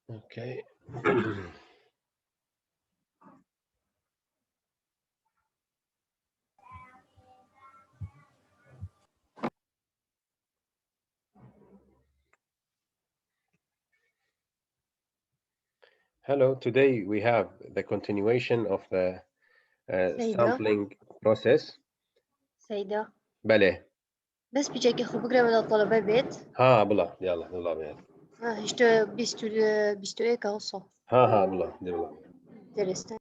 Okay. Hello, today we have the continuation of the سيدة sampling process. سيدة بله بس بيجيك خو بقرا ولا الطلبة بيت ها بلا يلا بيت هشتو بيستو ايه كوصو ها بلا دي بلا درست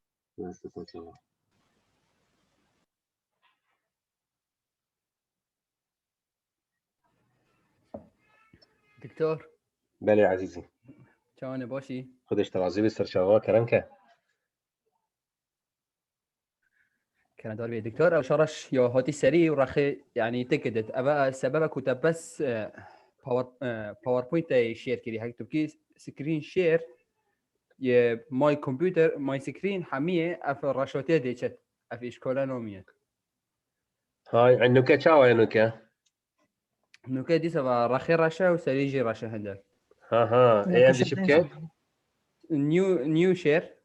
دكتور بله يا عزيزي شلون باشی؟ خودش ترازی بستر شوا کرنکه كان دار بي دكتور او شرش يا هاتي سري ورخي يعني تكدت ابا سببك كتب بس باوربوينت شير كذي حق تبكي سكرين شير يا ماي كمبيوتر ماي سكرين حميه اف الرشوتيه ديشت اف اشكولا نوميه هاي عنك شاوى عنك انه كدي سبا رخي رشا وسريجي رشا هندل ها ايه عندي شبكات نيو شير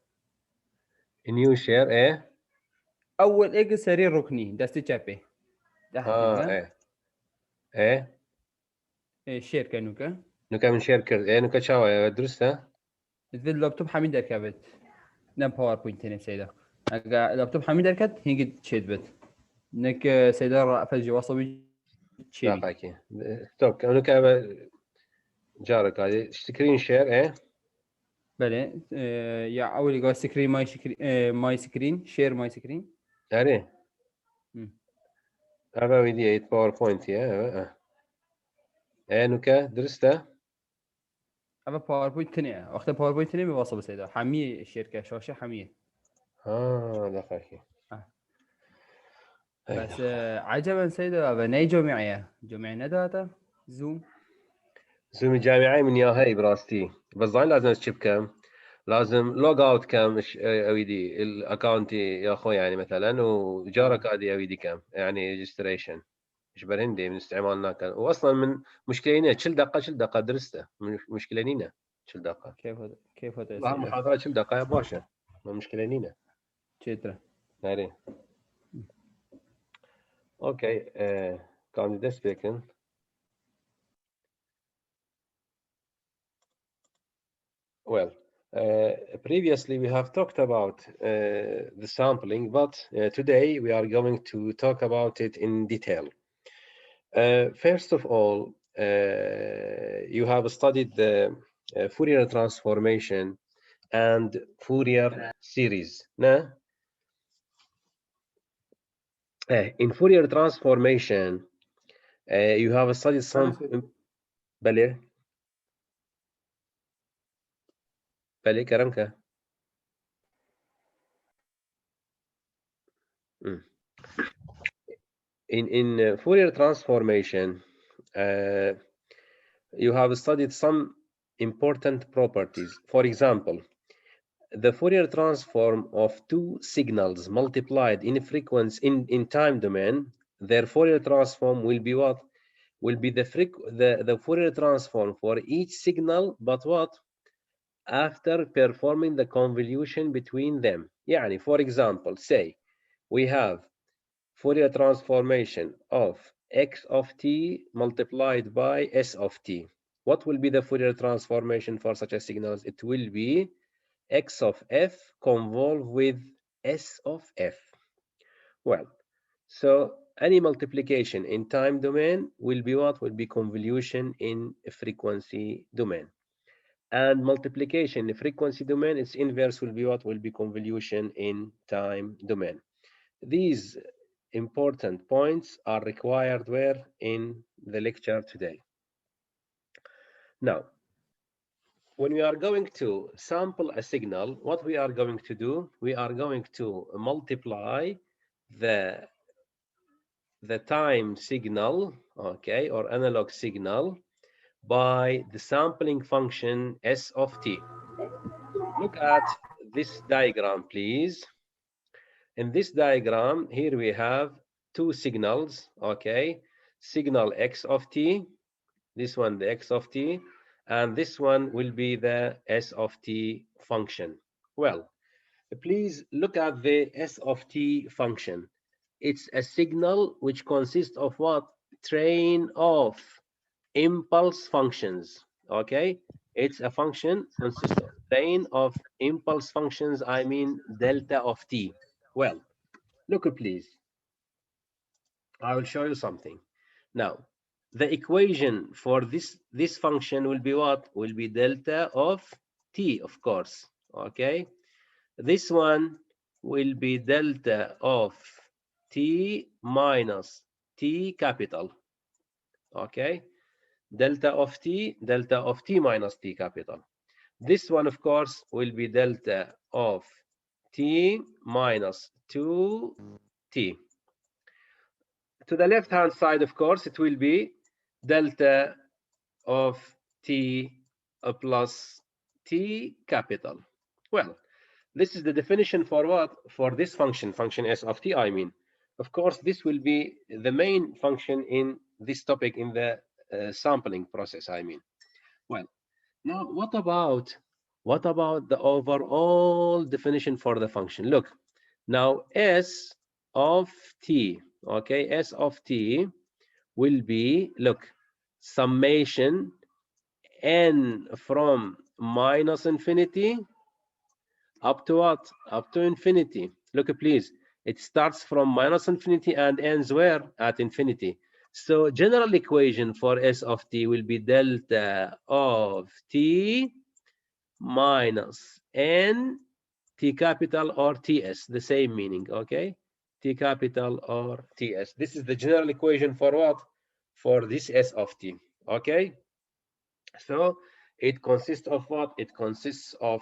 نيو شير ايه اول ايج سري ركني دستي تشابي ايه شير كانوكا نكا من شركة ايه نكا شاوى درستها ذي اللابتوب حميد كابت نم باوربوينت هنا سيدا اگه لابتوب حميد دركت هيجي تشيد بت نك سيدا فجي وصبي لا تشيبي قاكي توك نكا جارك هذه سكرين شير ايه بله يا اول جو سكرين ماي سكرين شير ماي سكرين اري ابا ويدي باوربوينت ايه نكا درستها اما باوربوينت تانية وقت باوربوينت تانية بوصل سيدا حمية الشركة شاشة حمية لا قاكي بس عجبا سيدا ابا ناي جمعي نداتا زوم زوم الجامعي من ياهي براستي بس ظاهر لازم تشيب كم لازم لوج اوت كم اويدي الاكونت يا اخوي يعني مثلا وجارك هذه اويدي كم يعني ريجستريشن ايش برهندي من استعمالنا كان واصلا من مشكلينا شل دقه درسته مشكلينا شل دقه كيف هذا والله محاضره شل دقه يا باشا مشكلينا شترا ناري اوكي كان ده سبيكن well previously we have talked about the sampling, but today we are going to talk about it in detail. First of all, you have studied the Fourier transformation and Fourier series. No? In Fourier transformation, you have studied some... بله كرمك. In Fourier transformation, you have studied some important properties. For example, the Fourier transform of two signals multiplied in frequency in time domain, their Fourier transform will be what? Will be the Fourier transform for each signal, but what? After performing the convolution between them. يعني, for example, say we have Fourier transformation of x of t multiplied by s of t. What will be the Fourier transformation for such a signals? It will be x of f convolve with s of f. Well, so any multiplication in time domain will be what? Will be convolution in frequency domain. And multiplication in frequency domain, its inverse will be what? Will be convolution in time domain. These important points are required where in the lecture today. Now, when we are going to sample a signal, what we are going to do, we are going to multiply the time signal, okay, or analog signal by the sampling function s of t. Look at this diagram, please. In this diagram, here we have two signals, okay, signal x of t, this one the x of t, and this one will be the S of t function. Well, please look at the S of t function. It's a signal which consists of what? Train of impulse functions. Okay, it's a function consists of train of impulse functions, I mean delta of t. Well, look please, I will show you something. Now, the equation for this function will be what? Will be delta of t, of course. Okay, this one will be delta of t minus t capital. Okay, delta of t minus t capital. This one, of course, will be delta of t minus 2t. To the left hand side, of course, it will be delta of t plus t capital. Well, this is the definition for what? For this function S of t, I mean. Of course, this will be the main function in this topic in the sampling process, I mean. Well, now what about the overall definition for the function? Look, now S of t, okay, S of t will be, look, summation n from minus infinity up to what? Up to infinity. Look, please, it starts from minus infinity and ends where? At infinity. So general equation for S of t will be delta of t minus n t capital or ts, the same meaning, okay? T capital or ts. This is the general equation for what? For this S of t, okay? So it consists of what? It consists of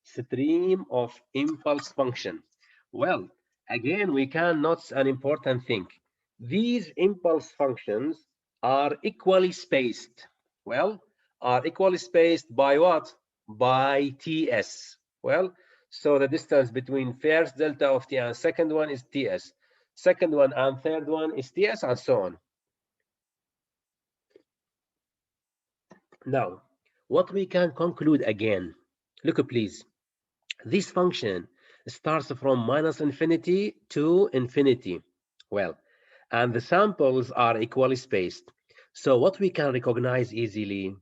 stream of impulse function. Well, again, we can note an important thing. These impulse functions are equally spaced. Well, are equally spaced by what? By ts. Well, so the distance between first delta of t and second one is ts. Second one and third one is ts, and so on. Now, what we can conclude again, look please, this function starts from minus infinity to infinity. Well, and the samples are equally spaced. So what we can recognize easily,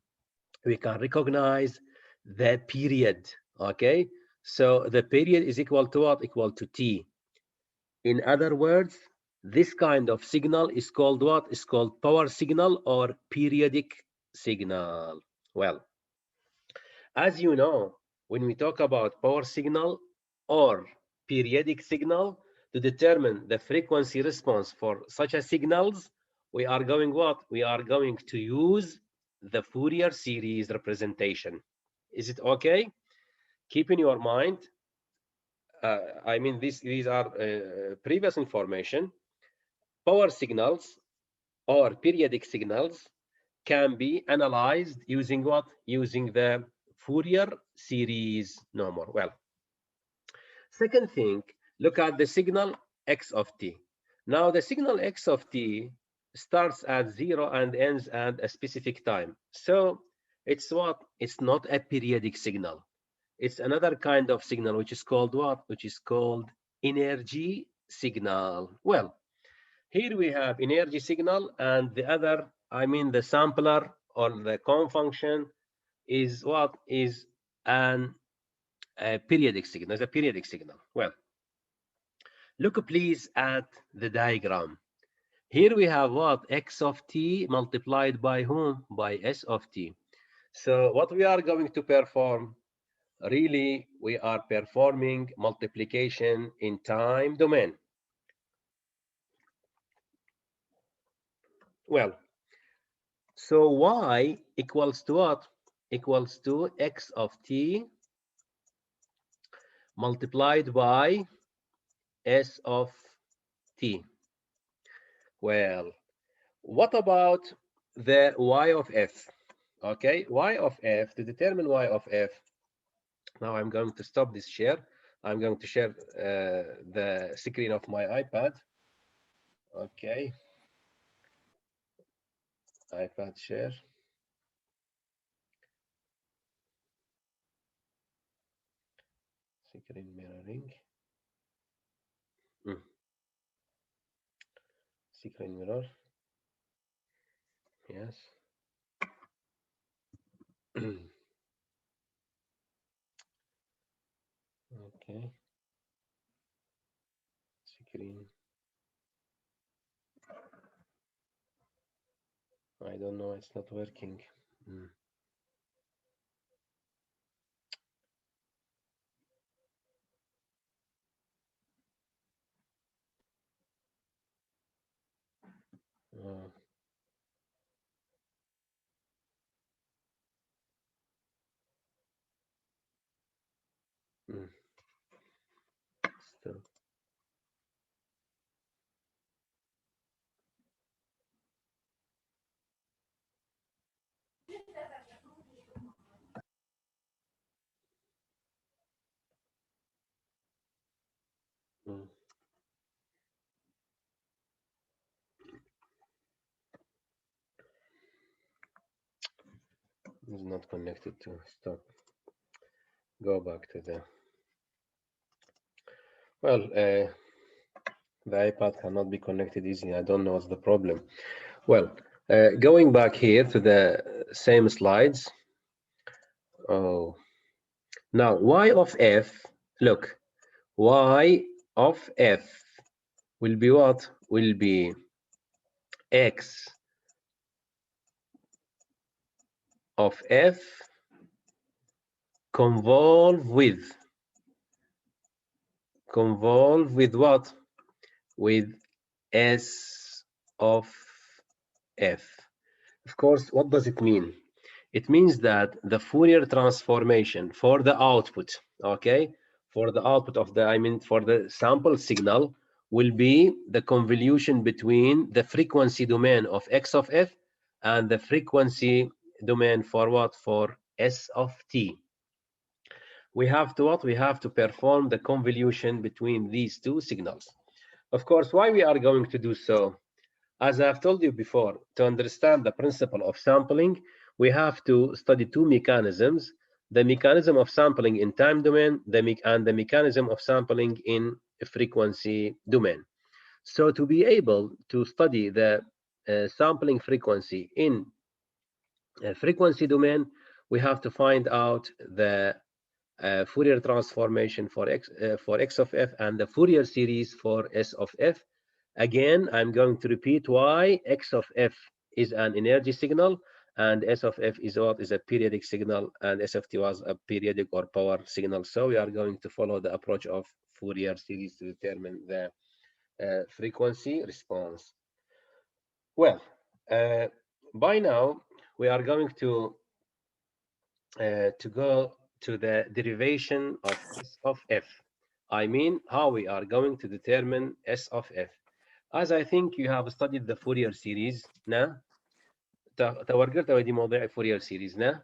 we can recognize the period, okay? So the period is equal to what? Equal to t. In other words, this kind of signal is called what? Is called power signal or periodic signal. Well, as you know, when we talk about power signal or periodic signal, to determine the frequency response for such a signals, we are going what? We are going to use the Fourier series representation. Is it okay? Keep in your mind, I mean, these are previous information. Power signals or periodic signals can be analyzed using what? Using the Fourier series normal. Well, second thing, look at the signal x of t. Now the signal x of t starts at 0 and ends at a specific time. So it's what? It's not a periodic signal. It's another kind of signal, which is called what? Which is called energy signal. Well, here we have energy signal, and the other, I mean the sampler or the conv function is what? Is a periodic signal. It's a periodic signal. Well, look please at the diagram. Here we have what? X of t multiplied by whom? By S of t. So what we are going to perform, really, we are performing multiplication in time domain. Well, so y equals to what? Equals to x of t multiplied by S of t. Well, what about the y of f? Okay, y of f, to determine y of f, now I'm going to stop this share. I'm going to share the screen of my iPad. Okay, iPad share. Screen mirroring. Screen mirror. Yes. Okay. Screen. I don't know. It's not working. Still. It's not connected to stop. Go back to the. Well, the iPad cannot be connected easily. I don't know what's the problem. Well, going back here to the same slides. Oh, now y of f. Look, y of f will be what? Will be x of f convolve with what? With s of f. Of course, what does it mean? It means that the Fourier transformation for the output, okay, for the output of the, for the sample signal will be the convolution between the frequency domain of x of f and the frequency domain for what? For s of t. We have to what? We have to perform the convolution between these two signals. Of course, why we are going to do so? As I've told you before, to understand the principle of sampling, we have to study two mechanisms: the mechanism of sampling in time domain, and the mechanism of sampling in frequency domain. So to be able to study the sampling frequency in frequency domain, we have to find out the Fourier transformation for x of f and the Fourier series for s of f. Again, I'm going to repeat why x of f is an energy signal and s of f is what? Is a periodic signal, and s of t was a periodic or power signal. So we are going to follow the approach of Fourier series to determine the frequency response. Well, by now we are going to go to the derivation of s of f. I mean, how we are going to determine s of f. As I think you have studied the Fourier series, na? تورقرت أودي موضوع Fourier series, na?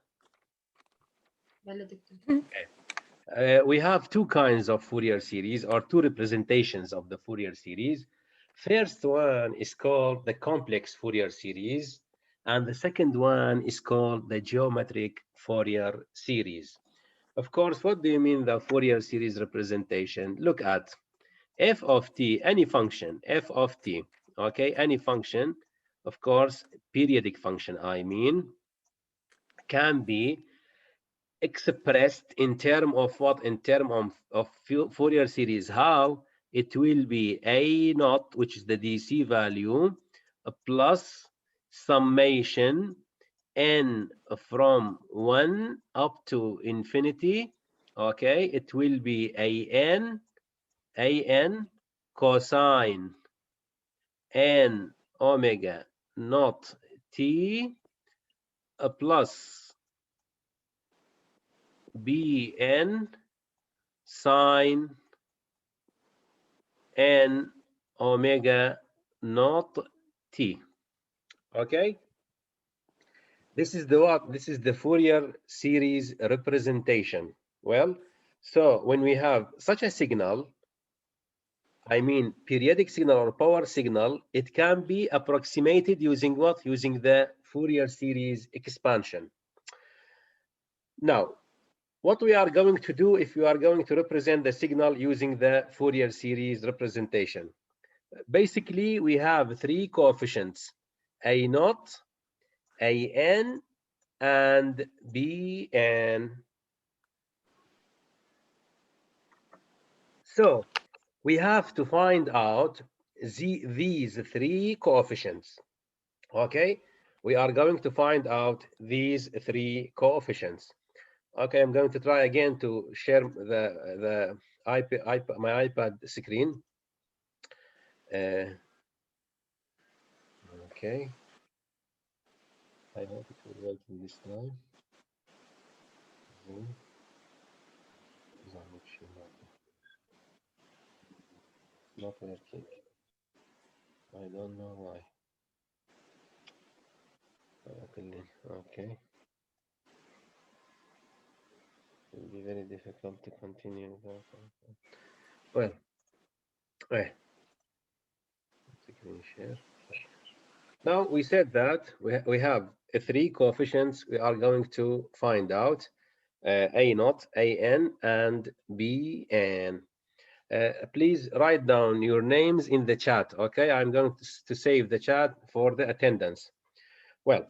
We have two kinds of Fourier series, or two representations of the Fourier series. First one is called the complex Fourier series, and the second one is called the geometric Fourier series. Of course, what do you mean the Fourier series representation? Look at f of t, any function, f of t, okay, any function, of course, periodic function, I mean, can be expressed in term of what? In term of Fourier series. How? It will be a naught, which is the DC value, plus summation n from 1 up to infinity. Okay, it will be an cosine n omega naught t plus bn sine n omega naught t. Okay, this is the what? This is the Fourier series representation. Well, so when we have such a signal, I mean periodic signal or power signal, it can be approximated using what? Using the Fourier series expansion. Now, what we are going to do if we are going to represent the signal using the Fourier series representation. Basically, we have three coefficients, A0, AN, and BN. So we have to find out these three coefficients. Okay, we are going to find out these three coefficients. Okay, I'm going to try again to share the my iPad screen. Okay, I hope it will work in this time. Not working. I don't know why. Okay. It will be very difficult to continue. Well, screen share. Now we said that we have three coefficients we are going to find out, A0, AN, and BN. Please write down your names in the chat, okay? I'm going to save the chat for the attendance. Well,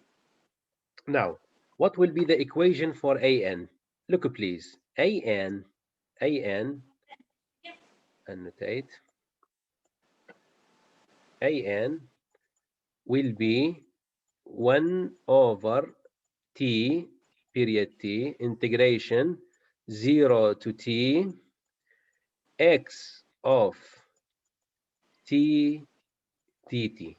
now, what will be the equation for AN? Look, please, AN, annotate, AN will be 1 over T, period T, integration 0 to T, X of T dt.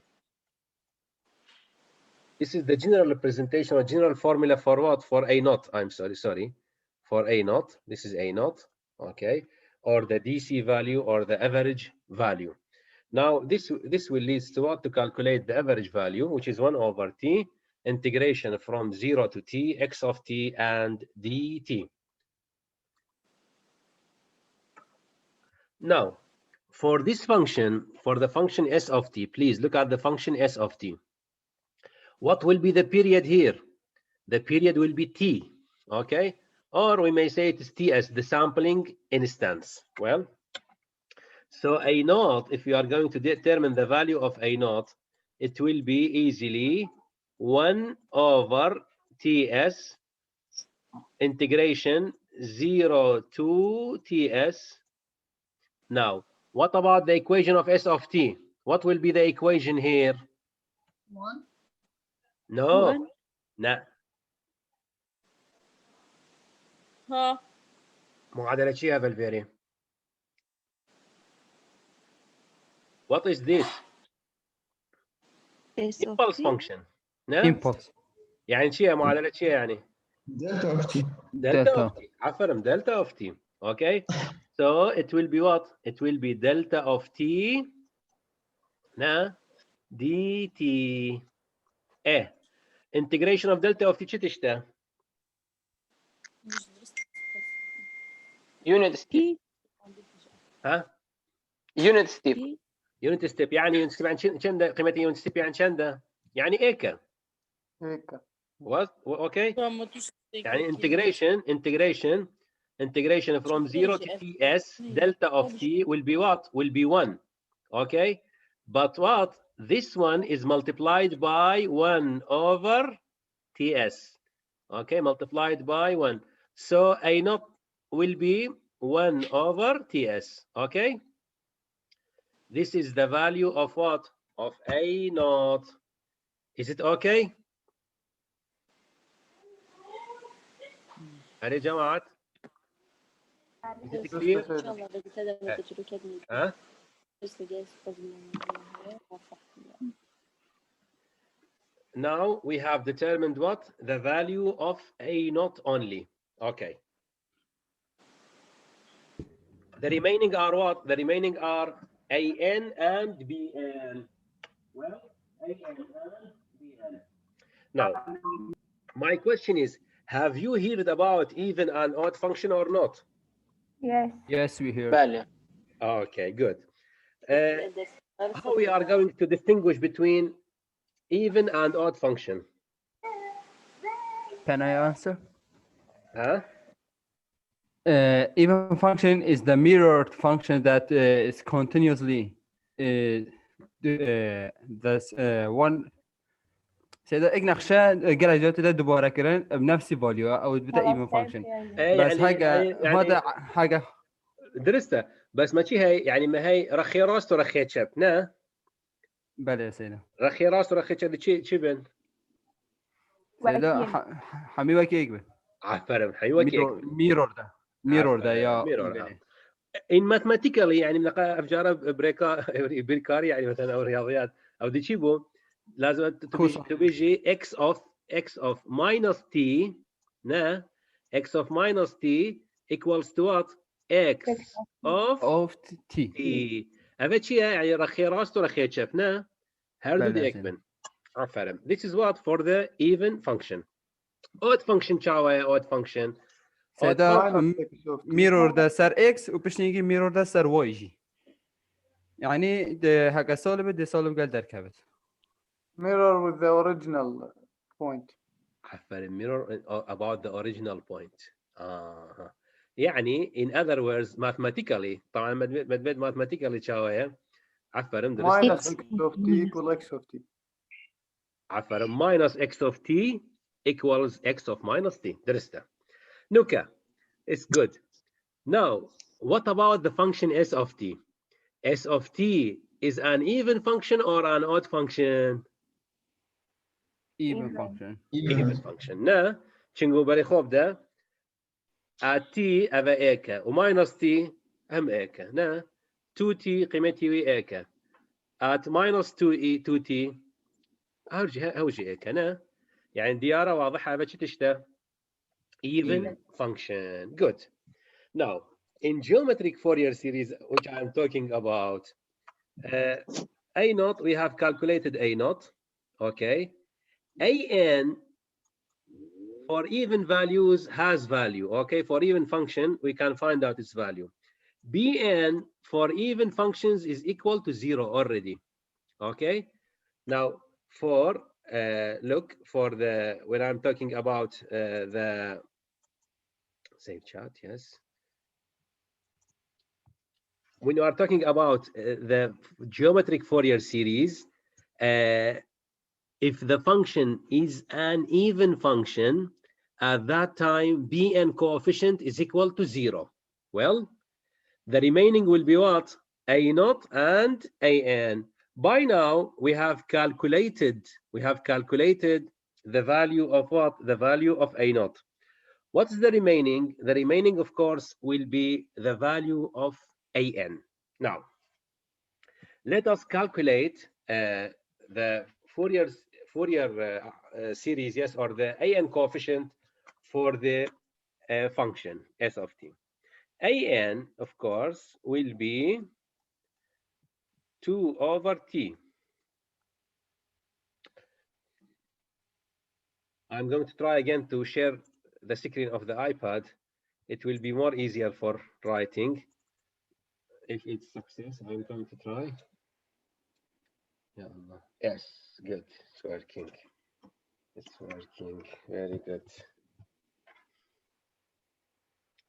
This is the general representation or general formula for what? For A0. I'm sorry. For A0, this is A0, okay? Or the DC value or the average value. Now, this will lead to what? To calculate the average value, which is 1 over T, integration from 0 to T, X of T, and dt. Now, for this function, for the function S of T, please look at the function S of T. What will be the period here? The period will be T, okay? Or we may say it is T as the sampling instance. Well, so A0, if you are going to determine the value of A0, it will be easily 1 over Ts integration 0 to Ts. Now, what about the equation of S of T? What will be the equation here? 1. No. Nah. ها معادلة شيء يا فالفيري. What is this? Impulse function. نعم. impulse يعني شيء معادلة شيء يعني. Delta of T. Delta of T. عفوا delta of T. Okay. So it will be what? It will be delta of T. Nah. dt. Integration of delta of T شو تشتى؟ unit step. ها؟ unit step. unit step يعني unit step يعني شندا قيمة unit step يعني شندا يعني إيكا. هيك. What? Okay. يعني integration from 0 to Ts delta of T will be what? Will be 1. Okay. But what? This one is multiplied by 1 over Ts. Okay. Multiplied by 1. So A0 will be 1 over Ts. Okay. This is the value of what? Of A0. Is it okay? هل جماعة؟ Is it clear? ها؟ Now we have determined what? The value of A0 only. Okay. The remaining are what? The remaining are AN and BN. Well, AN and BN. Now, my question is, have you heard about even and odd function or not? yes we hear بالي. Okay, good. How we are going to distinguish between even and odd function? can I answer Huh? even function is the mirrored function that is continuously that's one سيدا إجنا خشى جرى جوته ده دوباره كرن بنفس فاليو أو بتا even function بس حاجة هذا حاجة درسته بس ما شي هي يعني ما هي رخي راس ورخي شب نا بله سيدا رخي راس ورخي شب شي بن سيدا حمي وكيك به عفرم حيوة كيك mirror ده يا in mathematically يعني نلقى أفجار بريكاري يعني مثلا أو رياضيات أو دي شيبو لازم تبيجي x of minus t نا x of minus t equals to what x of t هذا شيء يعني رخي راست ورخي شفنا هردو دي اكبن عفرم this is what for the even function odd function شاوية odd function سيدا mirror ده سر x وبشنيجي mirror ده سر y يجي يعني ده هكا سولب ده سولب قال دركبت mirror with the original point. عفرم mirror about the original point يعني in other words mathematically طبعا مدبد mathematically شاوية عفرم minus x of t equal x of t. عفرم minus x of t equals x of minus t درسته نوكا it's good now what about the function s of t s of t is an even function or an odd function even function even function نا شنقو بري خوب ده at t أبا إيكا وماينس t هم إيكا نا 2t قيمتي وي إيكا at minus 2t هوجي إيكا نا يعني ديارة واضحة بس تشتا even function good now in geometric Fourier series which I am talking about a naught we have calculated a naught okay an for even values has value okay for even function we can find out its value bn for even functions is equal to 0 already okay now for look for the when I'm talking about the save chat yes when you are talking about the geometric Fourier series if the function is an even function at that time bn coefficient is equal to 0 well the remaining will be what a naught and an by now we have calculated the value of what the value of a naught what's the remaining the remaining of course will be the value of an now let us calculate the Fourier series yes or the an coefficient for the function s of t an of course will be 2 over t I'm going to try again to share the screen of the iPad it will be more easier for writing if it's success I'm going to try yes good it's working very good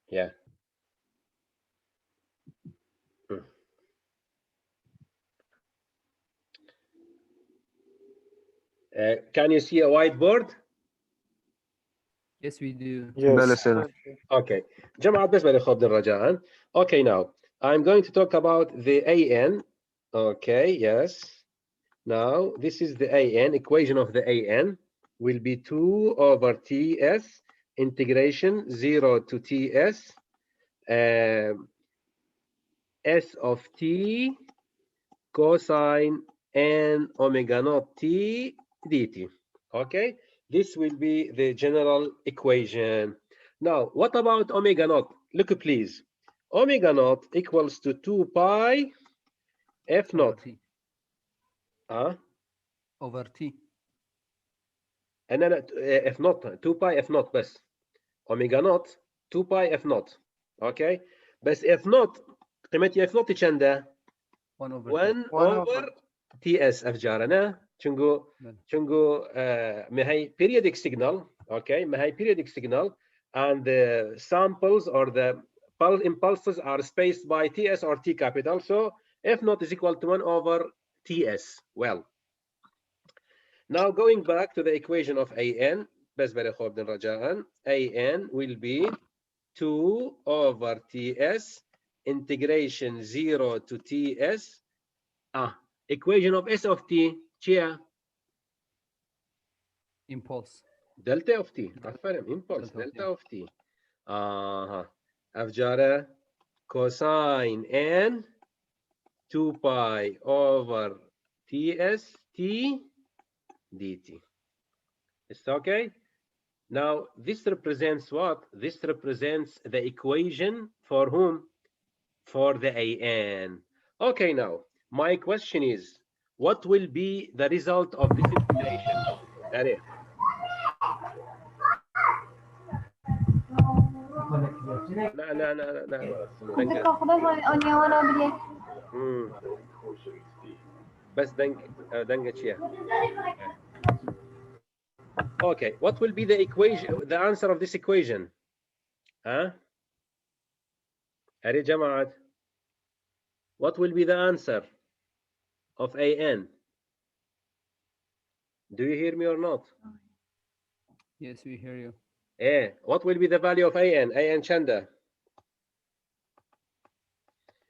yeah can you see a whiteboard yes we do Yes. okay جماعة بس بدي خذ الرجاء okay now I'm going to talk about the an okay yes now this is the an equation of the an will be 2 over ts integration 0 to ts s of t cosine n omega naught t dt okay this will be the general equation now what about omega naught look please omega naught equals to 2 pi f naught over t and then f naught 2 pi f naught بس omega naught 2 pi f naught okay بس f naught قيمتي f naught كم 1 over 1 over ts افجارنا شنقو ما هي periodic signal okay ما هي periodic signal and the samples or the impulses are spaced by ts or t capital. So f naught is equal to 1 over ts. Well, now going back to the equation of an, بس بري خوب رجاء, an will be 2 over ts integration 0 to ts. Equation of s of t chia impulse delta of t. عفوا impulse delta of t. أفجارة cosine n 2 pi over ts t dt. It's okay. Now this represents what? This represents the equation for whom? For the an. Okay, now my question is, what will be the result of this integration? أري. لا لا لا لا بس دنقة شيء. Okay, what will be the equation, the answer of this equation? Huh? أري جماعة. What will be the answer of an? Do you hear me or not? yes we hear you. What will be the value of an? An chanda?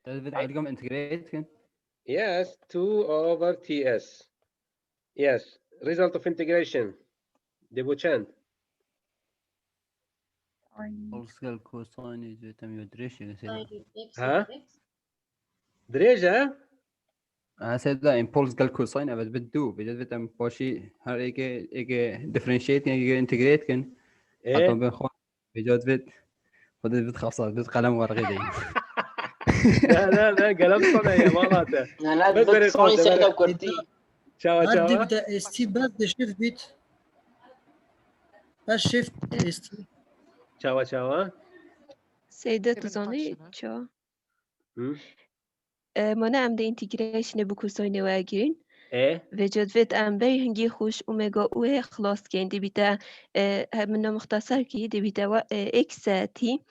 عندكم integrate كن Yes, 2 over ts. Yes, result of integration. Debu chand. impulse قال cosine يجي تم يدريش يا سيدي. ها؟ دريجة؟ سيدا impulse قال cosine أبد بدو بجد بتم باشي هر إيجي differentiate إيجي integrate كن. حتى بين خو بجد بت خدت بت خاصة بت قلم ورقي دين. لا قلم صنع يا مالاته. لا بس صاي سعيدة وكرتي. شاوا عادي بتا استي بس شيفت بيت بس شيفت استي شاوا سيدة تزاني چا ما نه ام ده انتگریشن بکوساینه و اگرین و جدوید ام بری هنگی خوش اومگا اوه خلاص کن دی بیتا من مختصر کی دی بیتا و اکس تی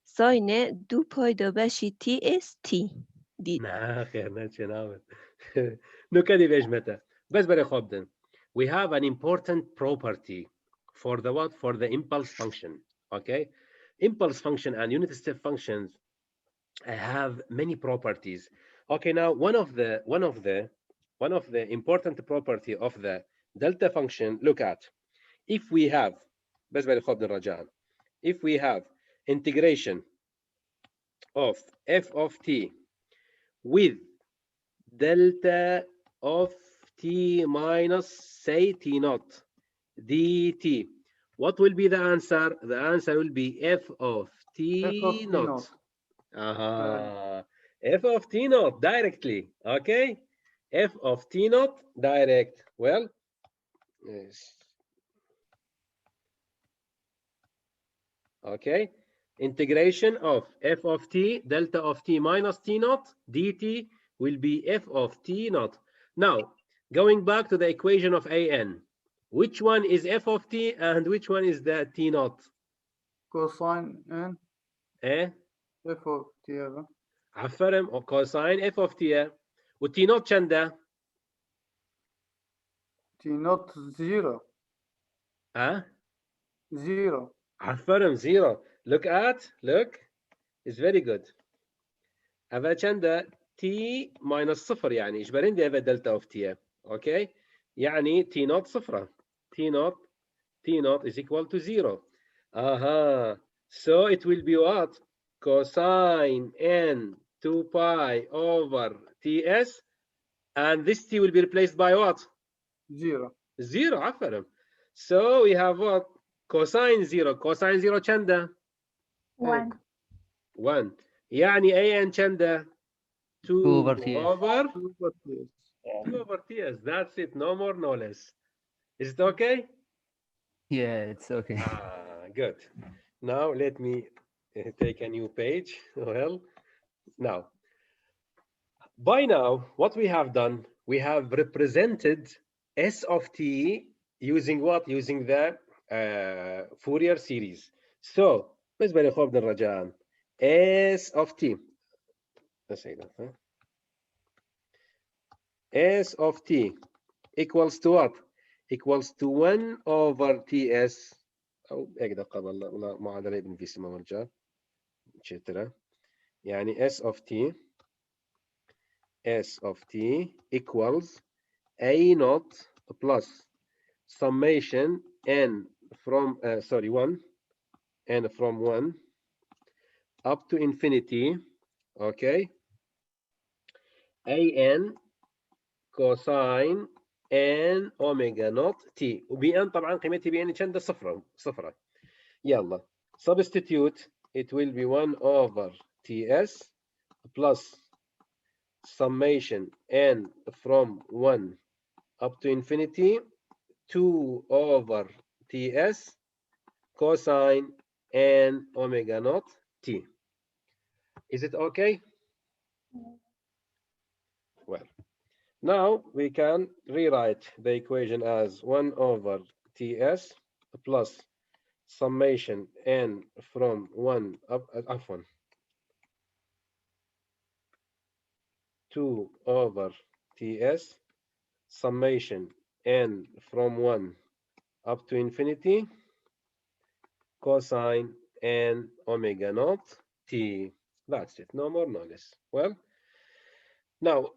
ساینه 2 پای دو بشی تی اس تی دید نه خیر نه چناوه نکدی بجمته بس برای خواب دن. We have an important property for the what? For the impulse function. Okay, impulse function and unit step functions have many properties. Okay, now one of the important property of the delta function. Look at, if we have بس بري خوب رجاء, if we have integration of f of t with delta of t minus say t naught dt, what will be the answer? The answer will be f of t naught. F of t naught directly. Okay, f of t naught direct. Well, yes. Okay, integration of f of t delta of t minus t naught dt will be f of t naught. Now going back to the equation of an, which one is f of t and which one is the t naught? Cosine n f of t هذا عفرم او cosine f of t و t naught چنده؟ t not 0 0 عفرم 0. Look, it's very good. هذا چنده t minus 0 يعني ايش برندي هذا delta of t. Okay, يعني t naught 0. t naught is equal to 0. So it will be what? Cosine n 2 pi over ts, and this t will be replaced by what? 0 عفرم. So we have what? Cosine 0. Cosine 0 چنده؟ 1. يعني an چنده؟ 2 over ts. over 2 over ts. That's it. No more, no less. Is it okay? Yeah, it's okay. Good. Now let me take a new page. Well, now, by now, what we have done, we have represented s of t using what? Using the Fourier series. So بالنسبة لخوف الرجاء S of T. Let's say that. Huh? S of T equals to what? Equals to 1 over TS. أو أقدر قبل معادلة ابن في سما مرجع. etc. يعني S of T equals A naught plus summation n from 1 n from 1 up to infinity, okay, an cosine n omega naught t. وبn طبعا قيمتها بn كان ده صفر. يلا substitute, it will be 1 over ts plus summation n from 1 up to infinity 2 over ts cosine n omega naught t. Is it okay? Well, now we can rewrite the equation as 1 over ts plus summation n from 1 up 2 over ts summation n from 1 up to infinity cosine n omega naught t. That's it, no more, no less. Well, now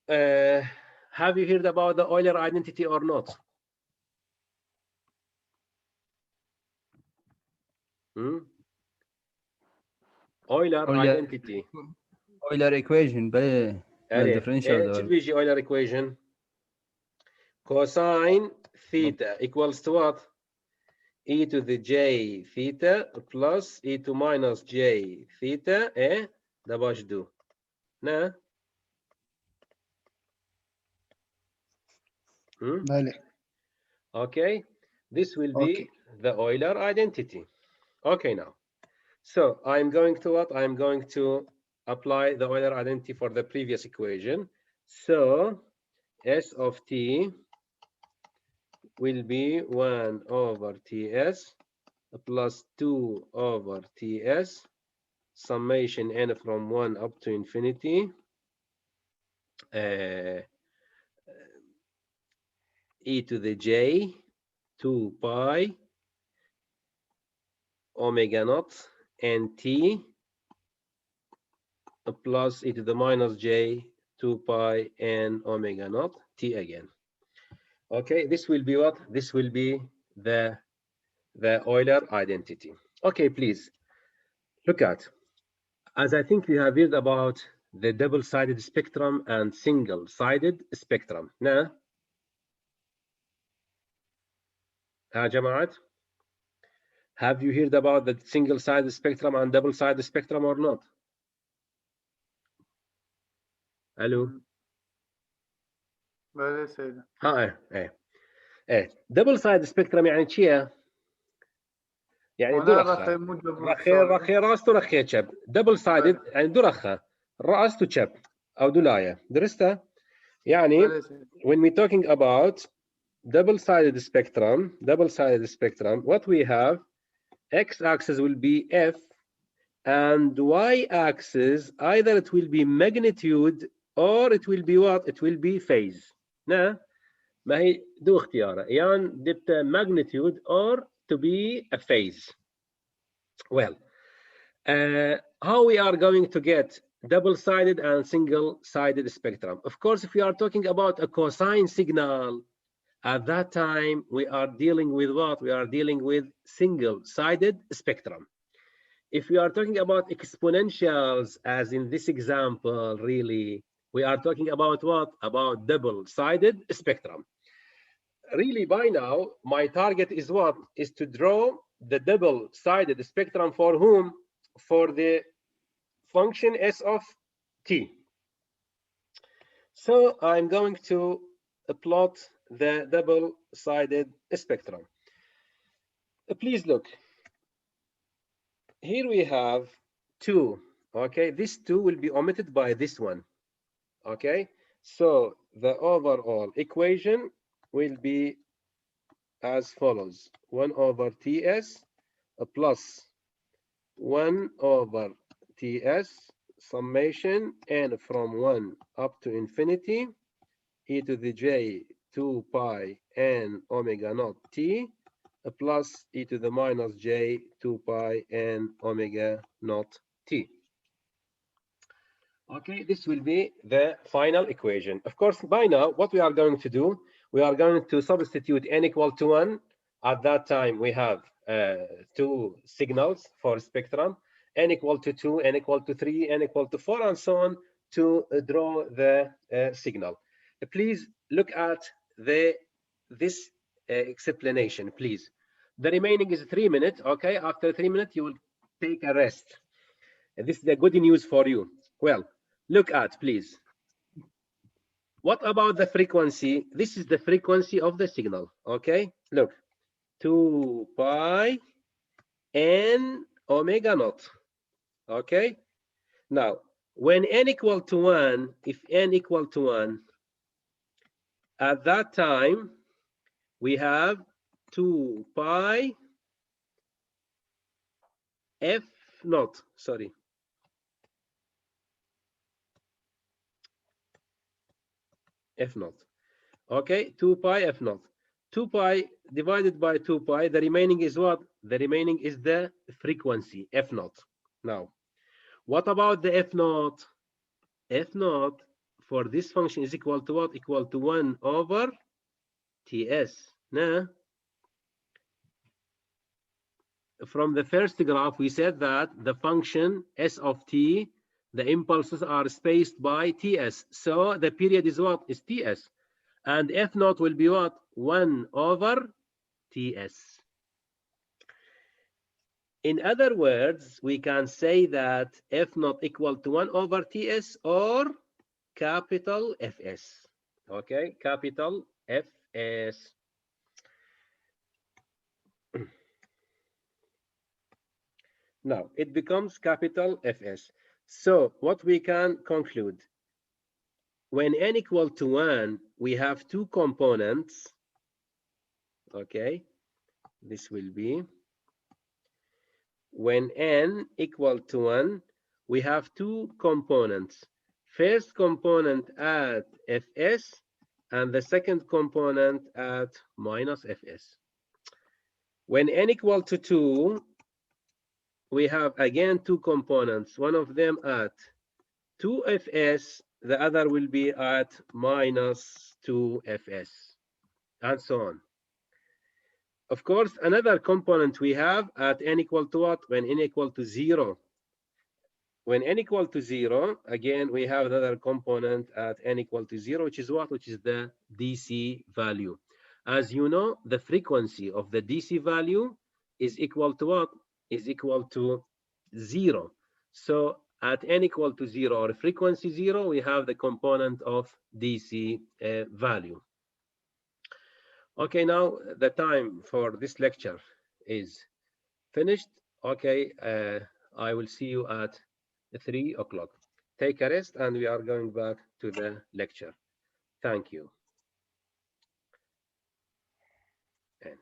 have you heard about the Euler identity or not? Euler identity. Euler equation differential. should be Euler equation. Cosine theta equals to what? E to the j theta plus e to minus j theta ده باش دو نه okay, this will be the Euler identity. Okay, now so I'm going to what? I'm going to apply the Euler identity for the previous equation. So S of t will be 1 over ts plus 2 over ts summation n from 1 up to infinity e to the j 2 pi omega naught and t plus e to the minus j 2 pi and omega naught t again. Okay, this will be what? This will be the Euler identity. Okay, please look at, as I think you have heard about the double-sided spectrum and single-sided spectrum. Now, جماعة, have you heard about the single-sided spectrum and double-sided spectrum or not? Hello. بله سيدة. double-sided spectrum يعني شيء؟ يعني درخة رخي راس رخي شب. double-sided يعني درخة رأس شب أو دلاية. درسته؟ يعني when we talking about double-sided spectrum, what we have, x-axis will be f, and y-axis either it will be magnitude or it will be what? It will be phase. ما هي دو اختياره يعني دبت magnitude or to be a phase. Well, how we are going to get double-sided and single-sided spectrum? Of course, if we are talking about a cosine signal, at that time we are dealing with what? We are dealing with single-sided spectrum. If we are talking about exponentials, as in this example, really, we are talking about what? About double-sided spectrum. Really, by now, my target is what? Is to draw the double-sided spectrum for whom? For the function S of t. So I'm going to plot the double-sided spectrum. Please look. Here we have 2. Okay, this 2 will be omitted by this one. Okay, so the overall equation will be as follows: 1 over ts plus 1 over ts summation n from 1 up to infinity e to the j 2 pi n omega naught t plus e to the minus j 2 pi n omega naught t. Okay, this will be the final equation. Of course, by now, what we are going to do, we are going to substitute n equal to 1. At that time, we have two signals for spectrum, n equal to 2, n equal to 3, n equal to 4, and so on, to draw the signal. Please look at this explanation, please. The remaining is 3 minutes, okay? After 3 minutes, you will take a rest. This is the good news for you. Well, look at, please. What about the frequency? This is the frequency of the signal, okay? Look, 2 pi n omega naught, okay? Now, when n equal to 1, if n equal to 1, at that time, we have 2 pi f naught, sorry. F naught. Okay, 2 pi f naught. 2 pi divided by 2 pi, the remaining is what? The remaining is the frequency, f naught. Now, what about the f naught? F naught for this function is equal to what? Equal to 1 over ts. Now, from the first graph, we said that the function s of t, the impulses are spaced by ts. So the period is what? Is ts. And f naught will be what? 1 over ts. In other words, we can say that f naught equal to 1 over ts or capital Fs. Okay, capital Fs. Now it becomes capital Fs. So what we can conclude, when n equal to 1, we have two components. Okay, this will be, when n equal to 1, we have two components. First component at Fs and the second component at minus Fs. When n equal to 2, we have again two components, one of them at 2Fs, the other will be at minus 2Fs, and so on. Of course, another component we have at n equal to what? When n equal to 0. When n equal to 0, again, we have another component at n equal to 0, which is what? Which is the DC value. As you know, the frequency of the DC value is equal to what? Is equal to 0. So at n equal to 0 or frequency 0, we have the component of DC value. Okay, now the time for this lecture is finished. Okay, I will see you at 3 o'clock. Take a rest and we are going back to the lecture. Thank you. End.